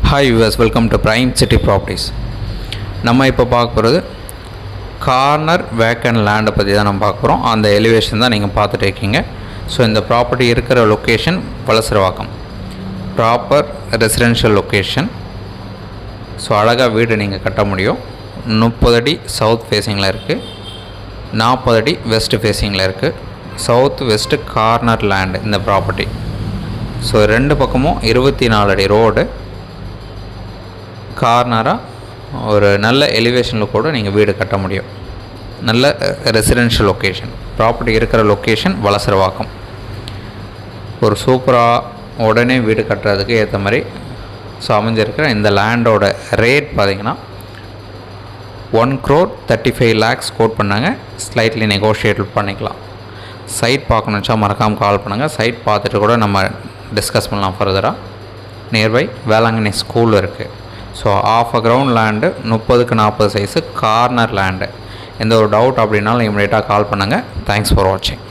Hi US, welcome to prime city properties. நம்ம இப்போ பார்க்க போகிறது கார்னர் வேக்கண்ட் லேண்டை பற்றி தான் நம்ம பார்க்க போகிறோம். அந்த எலிவேஷன் தான் நீங்கள் பார்த்துட்டு இருக்கீங்க. ஸோ இந்த ப்ராப்பர்ட்டி இருக்கிற location Valasaravakkam, proper residential location. So அழகாக வீடு நீங்கள் கட்ட முடியும். 30 அடி சவுத் ஃபேஸிங்கில் இருக்குது, 40 அடி வெஸ்ட் ஃபேஸிங்கில் இருக்குது. சவுத் வெஸ்ட்டு கார்னர் லேண்டு இந்த ப்ராப்பர்ட்டி. ஸோ ரெண்டு பக்கமும் 24 அடி ரோடு. கார்னராக ஒரு நல்ல எலிவேஷனில் கூட நீங்கள் வீடு கட்ட முடியும். நல்ல ரெசிடென்ஷியல் லொக்கேஷன். ப்ராப்பர்ட்டி இருக்கிற லொக்கேஷன் வலசரவாக்கம். ஒரு சூப்பராக உடனே வீடு கட்டுறதுக்கு ஏற்ற மாதிரி ஸோ அமைஞ்சிருக்கிற இந்த லேண்டோட ரேட் பார்த்திங்கன்னா 1,35,00,000 கோட் பண்ணாங்க. ஸ்லைட்லி நெகோஷியேட் பண்ணிக்கலாம். சைட் பார்க்கணுன்னு வச்சா மறக்காமல் கால் பண்ணுங்கள். சைட் பார்த்துட்டு கூட நம்ம டிஸ்கஸ் பண்ணலாம் ஃபர்தராக. நியர்பை வேளாங்கண்ணி ஸ்கூல் இருக்குது. So of a ground land, 30x40 size corner land. எந்த ஒரு டவுட் அப்படின்னாலும் இமீடியட்டாக கால் பண்ணுங்கள். தேங்க்ஸ் ஃபார் வாட்சிங்.